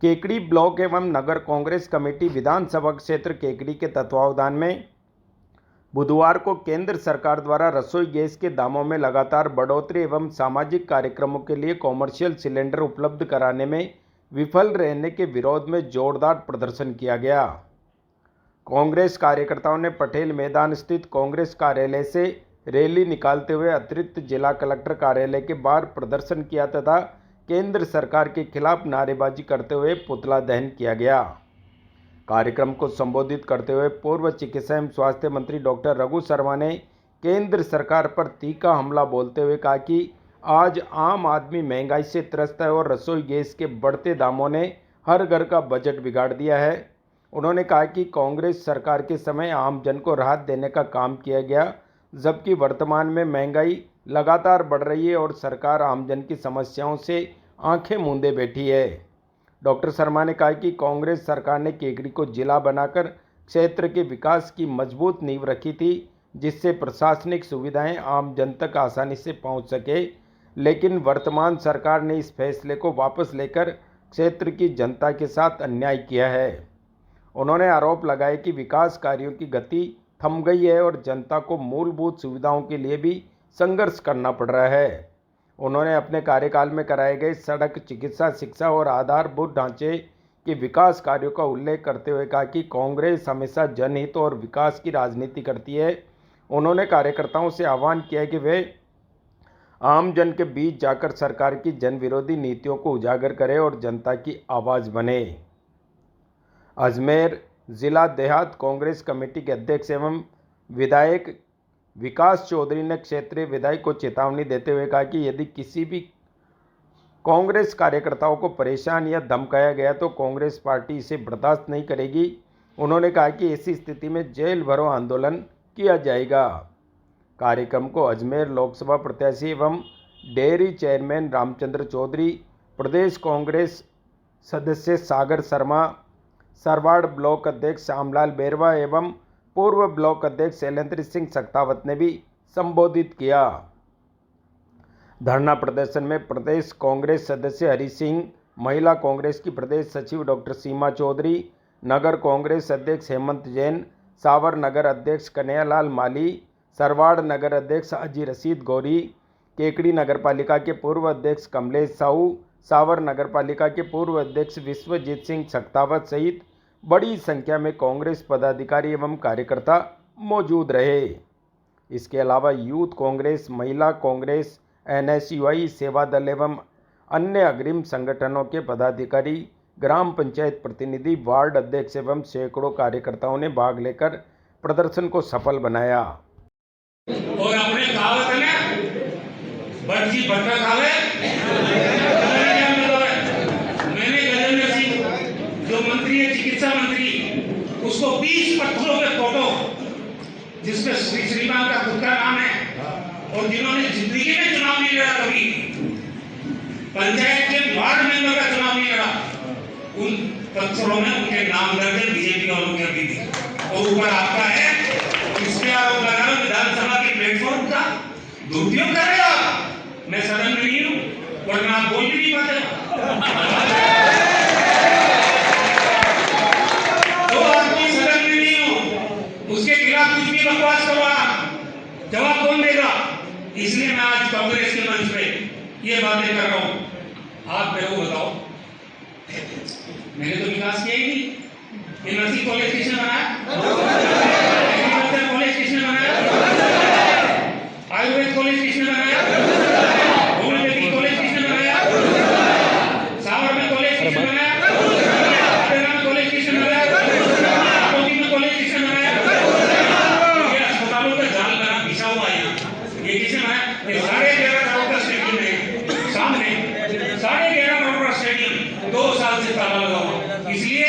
Kekri block एवं नगर Congress committee विधानसभा क्षेत्र केकड़ी के तत्वावधान में बुधवार को केंद्र सरकार द्वारा रसोई गैस के दामों में लगातार बढ़ोतरी एवं सामाजिक कार्यक्रमों के लिए कॉमर्शियल सिलेंडर उपलब्ध कराने में विफल रहने के विरोध में जोरदार प्रदर्शन किया गया। कांग्रेस कार्यकर्ताओं ने पटेल मैदान स्थित कांग्रेस कार्यालय से रैली निकालते हुए अतिरिक्त जिला कलेक्टर कार्यालय के बाहर प्रदर्शन किया तथा केंद्र सरकार के खिलाफ नारेबाजी करते हुए पुतला दहन किया गया। कार्यक्रम को संबोधित करते हुए पूर्व चिकित्सा एवं स्वास्थ्य मंत्री डॉक्टर रघु शर्मा ने केंद्र सरकार पर तीखा हमला बोलते हुए कहा कि आज आम आदमी महंगाई से त्रस्त है और रसोई गैस के बढ़ते दामों ने हर घर का बजट बिगाड़ दिया है। उन्होंने कहा कि कांग्रेस सरकार के समय आम जन को राहत देने का काम किया गया, जबकि वर्तमान में महंगाई लगातार बढ़ रही है और सरकार आमजन की समस्याओं से आंखें मूंदे बैठी है। डॉक्टर शर्मा ने कहा कि कांग्रेस सरकार ने केकड़ी को जिला बनाकर क्षेत्र के विकास की मजबूत नींव रखी थी, जिससे प्रशासनिक सुविधाएं आम जन तक आसानी से पहुंच सके, लेकिन वर्तमान सरकार ने इस फैसले को वापस लेकर क्षेत्र की जनता के साथ अन्याय किया है। उन्होंने आरोप लगाया कि विकास कार्यों की गति थम गई है और जनता को मूलभूत सुविधाओं के लिए भी संघर्ष करना पड़ रहा है। उन्होंने अपने कार्यकाल में कराए गए सड़क, चिकित्सा, शिक्षा और आधारभूत ढांचे के विकास कार्यों का उल्लेख करते हुए कहा कि कांग्रेस हमेशा जनहित और विकास की राजनीति करती है। उन्होंने कार्यकर्ताओं से आह्वान किया कि वे आम जन के बीच जाकर सरकार की जन विरोधी नीतियों को उजागर करें और जनता की आवाज़ बने। अजमेर जिला देहात कांग्रेस कमेटी के अध्यक्ष एवं विधायक विकास चौधरी ने क्षेत्रीय विधायक को चेतावनी देते हुए कहा कि यदि किसी भी कांग्रेस कार्यकर्ताओं को परेशान या धमकाया गया तो कांग्रेस पार्टी इसे बर्दाश्त नहीं करेगी। उन्होंने कहा कि ऐसी स्थिति में जेल भरो आंदोलन किया जाएगा। कार्यक्रम को अजमेर लोकसभा प्रत्याशी एवं डेयरी चेयरमैन रामचंद्र चौधरी, प्रदेश कांग्रेस सदस्य सागर शर्मा, सरवाड़ ब्लॉक अध्यक्ष श्यामलाल बैरवा एवं पूर्व ब्लॉक अध्यक्ष शैलेंद्र सिंह सक्तावत ने भी संबोधित किया। धरना प्रदर्शन में प्रदेश कांग्रेस सदस्य हरि सिंह, महिला कांग्रेस की प्रदेश सचिव डॉक्टर सीमा चौधरी, नगर कांग्रेस अध्यक्ष हेमंत जैन, सावर नगर अध्यक्ष कन्हैयालाल माली, सरवाड़ नगर अध्यक्ष हाजी रशीद गौरी, केकड़ी नगरपालिका के पूर्व अध्यक्ष कमलेश साहू, सावर नगरपालिका के पूर्व अध्यक्ष विश्वजीत सिंह सक्तावत सहित बड़ी संख्या में कांग्रेस पदाधिकारी एवं कार्यकर्ता मौजूद रहे। इसके अलावा यूथ कांग्रेस, महिला कांग्रेस, NSUI, सेवा दल एवं अन्य अग्रिम संगठनों के पदाधिकारी, ग्राम पंचायत प्रतिनिधि, वार्ड अध्यक्ष एवं सैकड़ों कार्यकर्ताओं ने भाग लेकर प्रदर्शन को सफल बनाया। और अपने कहावत है ना, बच्ची बट्टा खावे, मैंने गजेंद्र सिंह जो मंत्री है, चिकित्सा मंत्री, उसको 20 पत्थरों पे फोटो जिसमें श्रीमान का खुद का नाम है और जिन्होंने जिंदगी में चुनाव नहीं लड़ा, कभी पंचायत के वार्ड मेंबर का चुनाव नहीं लड़ा, उन पत्थरों में उनके नाम दर्ज बीजेपी वालों के भी थी। और ऊपर आपका है, इसमें आरोप लगा रहे विधानसभा के प्लेटफॉर्म का दुरुपयोग कर रहे हो। मैं सदन में नहीं हूं, वरना आप बोल भी नहीं पाते। तो आदमी सदन में नहीं हो, उसके खिलाफ कुछ भी बकवास करवा, जवाब कौन देगा? इसलिए मैं आज कांग्रेस के मंच पे ये बातें कर रहा हूं। आप मेरे को बताओ, मैंने तो विकास किया ही नहीं। नर्सिंग कॉलेज किसने बनाया? एग्रीकल्चर कॉलेज किसने बनाया? आयुर्वेद कॉलेज किसने बनाया? होम्योपैथी कॉलेज किसने बनाया? सावर में कॉलेज किसने बनाया? आदेरा में कॉलेज किसने बनाया? आकोटी में कॉलेज किसने बनाया? ये अस्पतालों का जाल बना बिछा हुआ है, ये किसने बनाया? 11.5 करोड़ का स्टेडियम है सामने, 11.5 करोड़ का स्टेडियम 2 साल से ताला लगा हुआ। इसलिए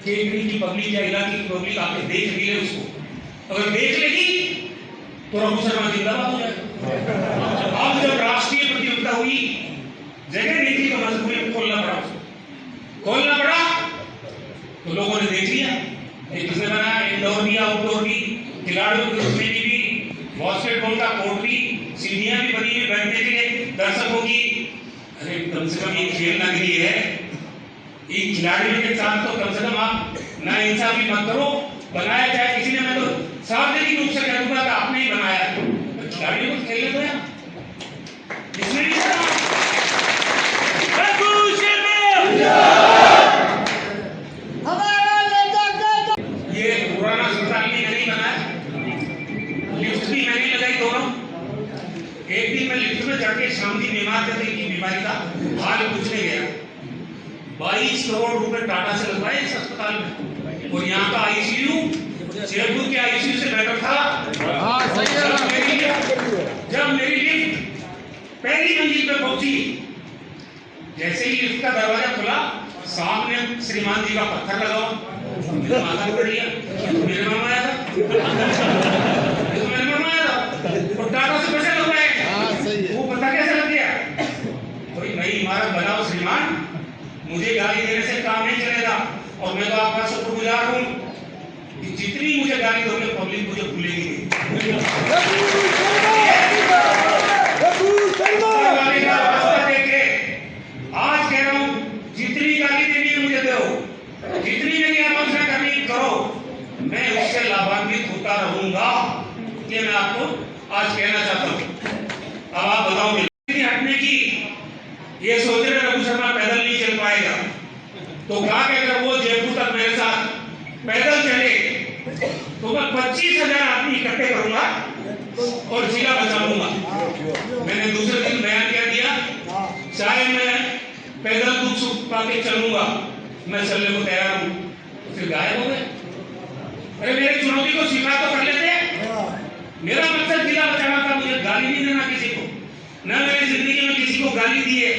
केकड़ी की पब्लिक या इलाके की पब्लिक आके देख भी ले उसको, अगर देख लेगी तो रघु शर्मा जिंदाबाद हो जाएगा। अब जब राष्ट्रीय प्रतियोगिता हुई, जगह नहीं थी तो मजबूरी खोलना पड़ा तो लोगों ने देख लिया। किसने बनाया? इंडोर भी, आउटडोर भी, खिलाड़ियों की उसमें भी, बास्केटबॉल का कोर्ट भी, सीढ़ियां भी बनी है बैठने के लिए दर्शकों की। अरे कम से कम ये खेल नगरी है, एक खिलाड़ियों के साथ तो कम से कम आप ना इंसाफी मत करो। बनाया चाहे किसी ने, मैं तो सार्वजनिक रूप से कह दूंगा कि आपने ही बनाया है, तो खिलाड़ियों को खेलने दो यार, इसमें भी ये पुराना अस्पताल भी नहीं बनाया, लिफ्ट भी मैंने लगाई दोनों। एक दिन मैं लिफ्ट में चढ़ के शांति बीमार थे की बीमारी का हाल पूछने गया, 22 करोड़ रुपए टाटा से लगवाए इस अस्पताल में, और यहाँ का आईसीयू जयपुर के आईसीयू से बेटर था। जब मेरी लिफ्ट पहली मंजिल पे पहुंची, जैसे ही लिफ्ट का दरवाजा खुला, सामने श्रीमान जी का पत्थर लगा हुआ, मेरे माथा पड़ गया, मेरे मामा आया था, मेरे मामा आया था, और टाटा से पैसे लगवाए, वो पता कैसे लग गया? कोई नई इमारत बनाओ श्रीमान, मुझे गाली देने से काम नहीं चलेगा, और मैं तो आपका शुक्रगुजार हूँ कि जितनी मुझे गाली दोगे पब्लिक मुझे भूलेगी नहीं। गाली का रास्ता देके आज कह रहा हूँ, जितनी गाली देनी है मुझे दो, जितनी मेरी आलोचना करनी करो, मैं उससे लाभान्वित होता रहूंगा। ये मैं आपको आज कहना चाहता हूँ। अब आप बताओगे हटने की, ये सोच रहे रघु शर्मा पैदल नहीं चल पाएगा, तो कहा कि अगर वो जयपुर तक मेरे साथ पैदल चले तो मैं 25,000 आदमी इकट्ठे करूंगा और जिला बचा लूंगा। मैंने दूसरे दिन बयान क्या दिया, चाहे मैं पैदल दुख सुख पाके चलूंगा, मैं चलने को तैयार हूं। फिर गायब हो गए। अरे मेरी चुनौती को स्वीकार तो कर लेते। मेरा मकसद जिला बचाना था, मुझे गाली नहीं देना किसी को, न मेरी जिंदगी में किसी को गाली दिए।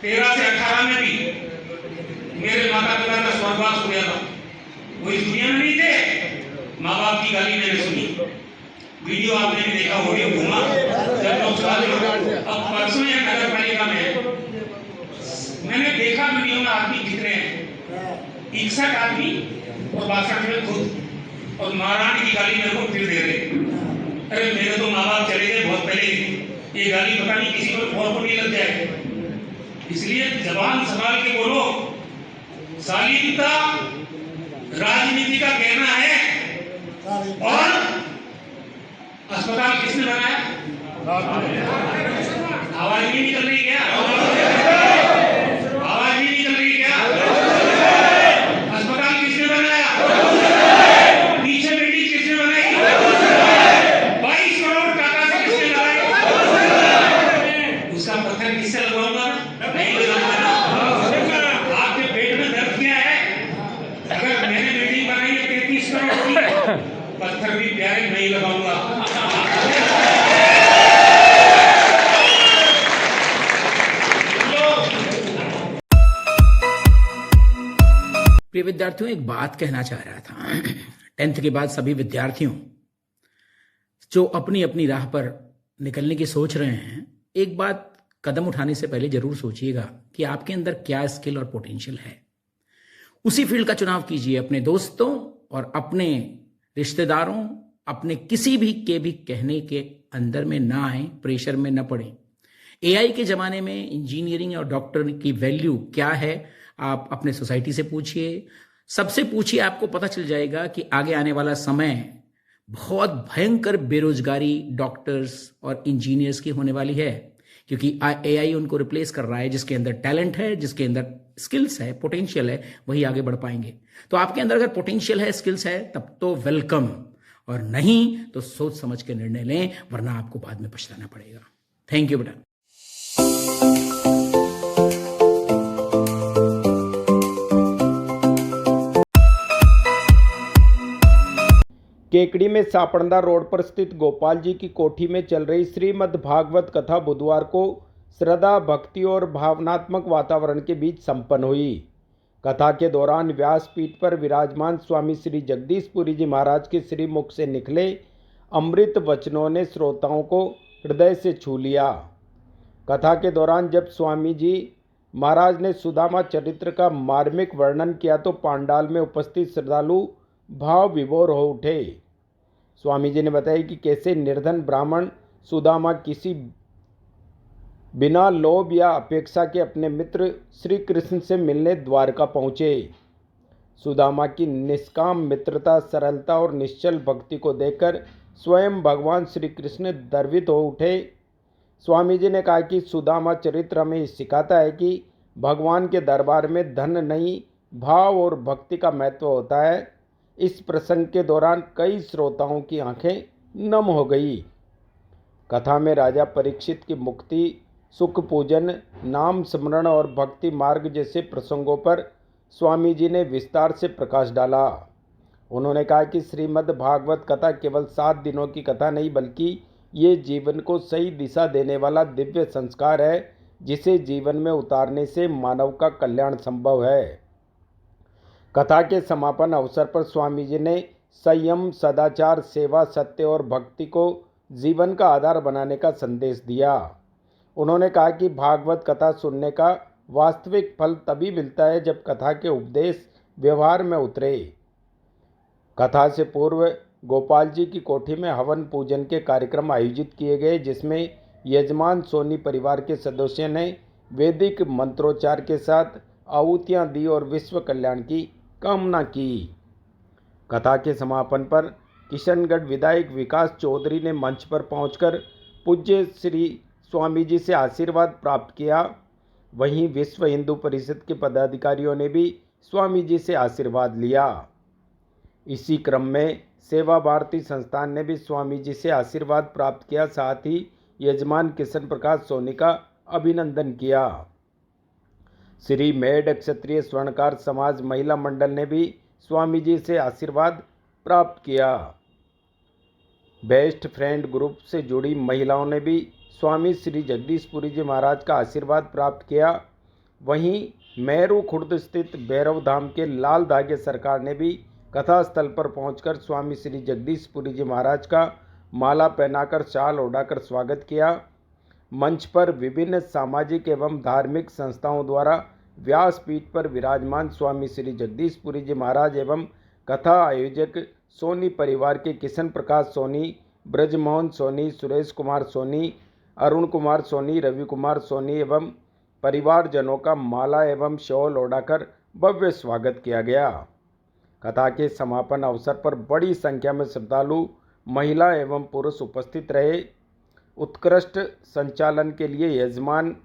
13 से 18 में भी मेरे माता पिता का स्वर्गवास हो गया था, वो इस दुनिया में नहीं थे, माँ बाप की गाली मैंने सुनी, वीडियो आपने भी देखा, ऑडियो घूमा, जब लोग चलाते। अब परसों या नगर पालिका में मैंने देखा वीडियो में आदमी कितने हैं, 61 आदमी और 62 में खुद, और महारानी की गाली मेरे को फिर दे रहे। अरे मेरे तो माँ बाप चले गए बहुत पहले ही, ये गाली पता नहीं किसी को और को नहीं लग जाए, इसलिए जबान संभाल के बोलो। शालीनता राजनीति का कहना है, और अस्पताल किसने बनाया? आवाज नहीं निकल रही क्या? आवाज नहीं निकल रही क्या? अस्पताल किसने बनाया? पीछे बिल्डिंग किसने बनाई? 22 करोड़ टाटा से किसने लगाए? उसका पत्थर किससे लगवाऊंगा? नहीं लगाऊंगा। आपके पेट में दर्द क्या है? अगर मैंने बिल्डिंग बनाई है 33 करोड़ की, पत्थर भी प्यारे नहीं लगाऊंगा। प्रिय विद्यार्थियों, एक बात कहना चाह रहा था। 10th के बाद सभी विद्यार्थियों जो अपनी अपनी राह पर निकलने की सोच रहे हैं, एक बात कदम उठाने से पहले जरूर सोचिएगा कि आपके अंदर क्या स्किल और पोटेंशियल है। उसी फील्ड का चुनाव कीजिए। अपने दोस्तों और अपने रिश्तेदारों, अपने किसी भी के भी कहने के अंदर में ना आए, प्रेशर में न पड़े। एआई के जमाने में इंजीनियरिंग और डॉक्टर की वैल्यू क्या है, आप अपने सोसाइटी से पूछिए, सबसे पूछिए, आपको पता चल जाएगा कि आगे आने वाला समय बहुत भयंकर बेरोजगारी डॉक्टर्स और इंजीनियर्स की होने वाली है, क्योंकि एआई उनको रिप्लेस कर रहा है। जिसके अंदर टैलेंट है, जिसके अंदर स्किल्स है, पोटेंशियल है, वही आगे बढ़ पाएंगे। तो आपके अंदर अगर पोटेंशियल है, स्किल्स है, तब तो वेलकम, और नहीं तो सोच समझ के निर्णय लें, वरना आपको बाद में पछताना पड़ेगा। थैंक यू बेटा। केकड़ी में सापड़दा रोड पर स्थित गोपाल जी की कोठी में चल रही श्रीमद् भागवत कथा बुधवार को श्रद्धा, भक्ति और भावनात्मक वातावरण के बीच संपन्न हुई। कथा के दौरान व्यासपीठ पर विराजमान स्वामी श्री जगदीशपुरी जी महाराज के श्रीमुख से निकले अमृत वचनों ने श्रोताओं को हृदय से छू लिया। कथा के दौरान जब स्वामी जी महाराज ने सुदामा चरित्र का मार्मिक वर्णन किया तो पांडाल में उपस्थित श्रद्धालु भाव विभोर हो उठे। स्वामी जी ने बताया कि कैसे निर्धन ब्राह्मण सुदामा किसी बिना लोभ या अपेक्षा के अपने मित्र श्री कृष्ण से मिलने द्वारका पहुँचे। सुदामा की निष्काम मित्रता, सरलता और निश्चल भक्ति को देखकर स्वयं भगवान श्री कृष्ण गर्वित हो उठे। स्वामी जी ने कहा कि सुदामा चरित्र हमें सिखाता है कि भगवान के दरबार में धन नहीं, भाव और भक्ति का महत्व होता है। इस प्रसंग के दौरान कई श्रोताओं की आंखें नम हो गई। कथा में राजा परीक्षित की मुक्ति, सुख पूजन, नाम स्मरण और भक्ति मार्ग जैसे प्रसंगों पर स्वामी जी ने विस्तार से प्रकाश डाला। उन्होंने कहा कि श्रीमद् भागवत कथा केवल 7 दिनों की कथा नहीं, बल्कि ये जीवन को सही दिशा देने वाला दिव्य संस्कार है, जिसे जीवन में उतारने से मानव का कल्याण संभव है। कथा के समापन अवसर पर स्वामी जी ने संयम, सदाचार, सेवा, सत्य और भक्ति को जीवन का आधार बनाने का संदेश दिया। उन्होंने कहा कि भागवत कथा सुनने का वास्तविक फल तभी मिलता है जब कथा के उपदेश व्यवहार में उतरे। कथा से पूर्व गोपाल जी की कोठी में हवन पूजन के कार्यक्रम आयोजित किए गए, जिसमें यजमान सोनी परिवार के सदस्यों ने वैदिक मंत्रोच्चार के साथ आहुतियां दी और विश्व कल्याण की कामना की। कथा के समापन पर किशनगढ़ विधायक विकास चौधरी ने मंच पर पहुंचकर पूज्य श्री स्वामी जी से आशीर्वाद प्राप्त किया। वहीं विश्व हिंदू परिषद के पदाधिकारियों ने भी स्वामी जी से आशीर्वाद लिया। इसी क्रम में सेवा भारती संस्थान ने भी स्वामी जी से आशीर्वाद प्राप्त किया। साथ ही यजमान किशन प्रकाश सोनी का अभिनंदन किया। श्री मेड क्षत्रिय स्वर्णकार समाज महिला मंडल ने भी स्वामी जी से आशीर्वाद प्राप्त किया। बेस्ट फ्रेंड ग्रुप से जुड़ी महिलाओं ने भी स्वामी श्री जगदीशपुरी जी महाराज का आशीर्वाद प्राप्त किया। वहीं मेहरू खुर्द स्थित भैरव धाम के लाल धागे सरकार ने भी कथा स्थल पर पहुंचकर स्वामी श्री जगदीशपुरी जी महाराज का माला पहनाकर शाल ओढ़ाकर स्वागत किया। मंच पर विभिन्न सामाजिक एवं धार्मिक संस्थाओं द्वारा व्यासपीठ पर विराजमान स्वामी श्री जगदीशपुरी जी महाराज एवं कथा आयोजक सोनी परिवार के किशन प्रकाश सोनी, ब्रजमोहन सोनी, सुरेश कुमार सोनी, अरुण कुमार सोनी, रवि कुमार सोनी एवं परिवारजनों का माला एवं शॉल ओढ़ाकर भव्य स्वागत किया गया। कथा के समापन अवसर पर बड़ी संख्या में श्रद्धालु, महिला एवं पुरुष उपस्थित रहे। उत्कृष्ट संचालन के लिए यजमान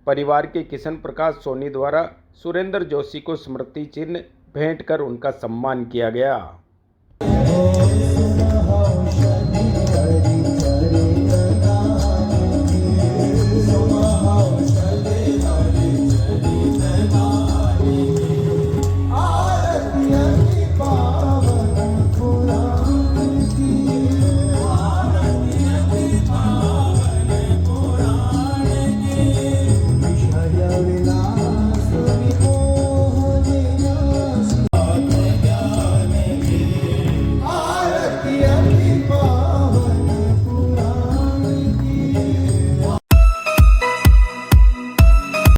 परिवार के किशन प्रकाश सोनी द्वारा सुरेंद्र जोशी को स्मृति चिन्ह भेंट कर उनका सम्मान किया गया।